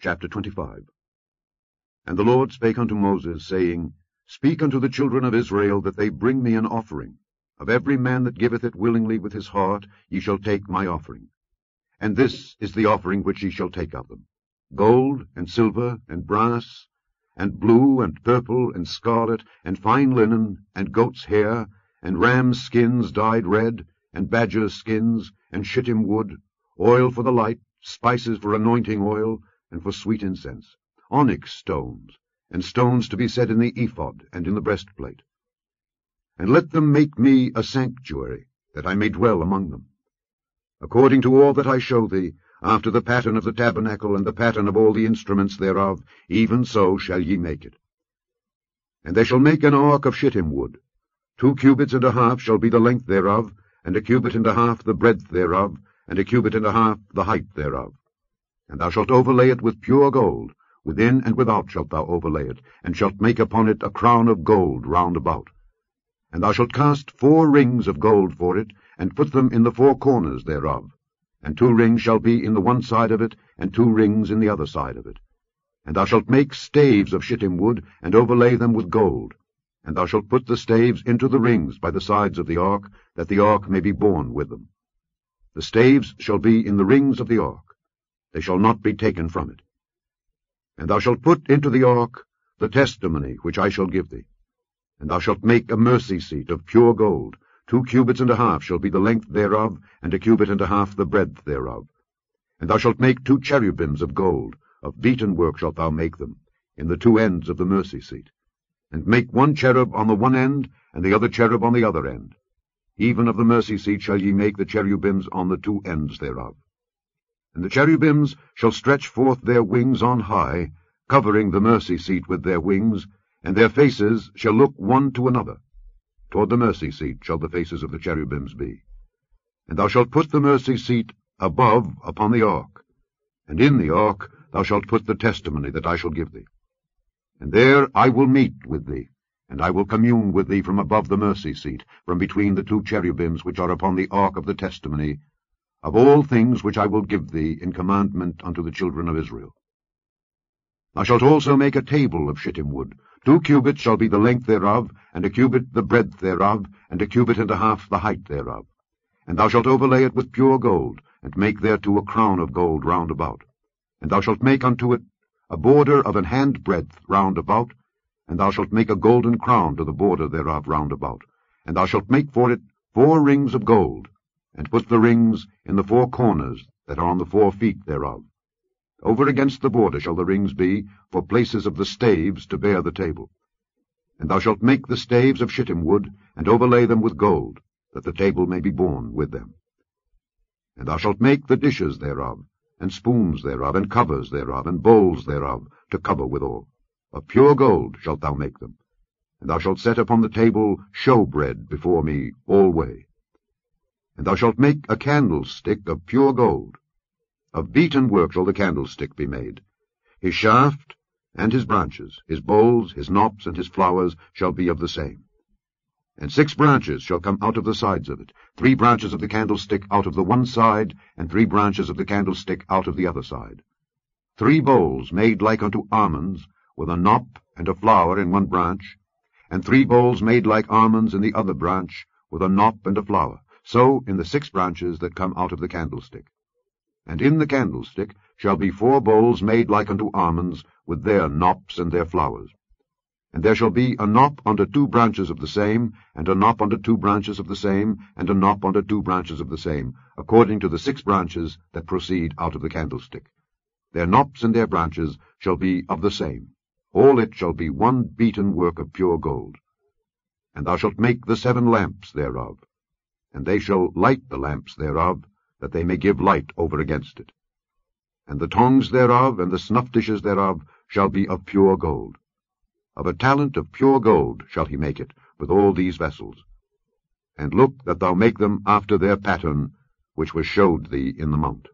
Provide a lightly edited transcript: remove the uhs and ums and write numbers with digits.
Chapter 25. And the Lord spake unto Moses, saying, Speak unto the children of Israel, that they bring me an offering. Of every man that giveth it willingly with his heart, ye shall take my offering. And this is the offering which ye shall take of them: gold, and silver, and brass, and blue, and purple, and scarlet, and fine linen, and goats' hair, and rams' skins dyed red, and badgers' skins, and shittim wood, oil for the light, spices for anointing oil, and for sweet incense, onyx stones, and stones to be set in the ephod and in the breastplate. And let them make me a sanctuary, that I may dwell among them. According to all that I show thee, after the pattern of the tabernacle and the pattern of all the instruments thereof, even so shall ye make it. And they shall make an ark of shittim wood. 2 cubits and a half shall be the length thereof, and 1 cubit and a half the breadth thereof, and 1 cubit and a half the height thereof. And thou shalt overlay it with pure gold, within and without shalt thou overlay it, and shalt make upon it a crown of gold round about. And thou shalt cast 4 rings of gold for it, and put them in the 4 corners thereof. And 2 rings shall be in the one side of it, and 2 rings in the other side of it. And thou shalt make staves of shittim wood, and overlay them with gold. And thou shalt put the staves into the rings by the sides of the ark, that the ark may be borne with them. The staves shall be in the rings of the ark. They shall not be taken from it. And thou shalt put into the ark the testimony which I shall give thee. And thou shalt make a mercy seat of pure gold. 2 cubits and a half shall be the length thereof, and 1 cubit and a half the breadth thereof. And thou shalt make 2 cherubims of gold, of beaten work shalt thou make them, in the 2 ends of the mercy seat. And make 1 cherub on the one end, and the other cherub on the other end. Even of the mercy seat shall ye make the cherubims on the 2 ends thereof. And the cherubims shall stretch forth their wings on high, covering the mercy seat with their wings, and their faces shall look one to another. Toward the mercy seat shall the faces of the cherubims be. And thou shalt put the mercy seat above upon the ark, and in the ark thou shalt put the testimony that I shall give thee. And there I will meet with thee, and I will commune with thee from above the mercy seat, from between the 2 cherubims which are upon the ark of the testimony, of all things which I will give thee in commandment unto the children of Israel. Thou shalt also make a table of shittim wood. 2 cubits shall be the length thereof, and 1 cubit the breadth thereof, and 1 cubit and a half the height thereof. And thou shalt overlay it with pure gold, and make thereto a crown of gold round about. And thou shalt make unto it a border of an handbreadth round about, and thou shalt make a golden crown to the border thereof round about. And thou shalt make for it 4 rings of gold, and put the rings in the 4 corners that are on the 4 feet thereof. Over against the border shall the rings be, for places of the staves to bear the table. And thou shalt make the staves of shittim wood, and overlay them with gold, that the table may be borne with them. And thou shalt make the dishes thereof, and spoons thereof, and covers thereof, and bowls thereof, to cover withal. Of pure gold shalt thou make them. And thou shalt set upon the table showbread before me alway. And thou shalt make a candlestick of pure gold. Of beaten work shall the candlestick be made. His shaft and his branches, his bowls, his knops, and his flowers shall be of the same. And 6 branches shall come out of the sides of it, 3 branches of the candlestick out of the one side, and 3 branches of the candlestick out of the other side. 3 bowls made like unto almonds, with a knop and a flower in one branch, and 3 bowls made like almonds in the other branch, with a knop and a flower, so in the 6 branches that come out of the candlestick. And in the candlestick shall be 4 bowls made like unto almonds, with their knops and their flowers. And there shall be a knop unto 2 branches of the same, and a knop unto 2 branches of the same, and a knop unto 2 branches of the same, according to the 6 branches that proceed out of the candlestick. Their knops and their branches shall be of the same. All it shall be 1 beaten work of pure gold. And thou shalt make the 7 lamps thereof. And they shall light the lamps thereof, that they may give light over against it. And the tongs thereof, and the snuff dishes thereof, shall be of pure gold. Of a talent of pure gold shall he make it, with all these vessels. And look that thou make them after their pattern, which was showed thee in the mount.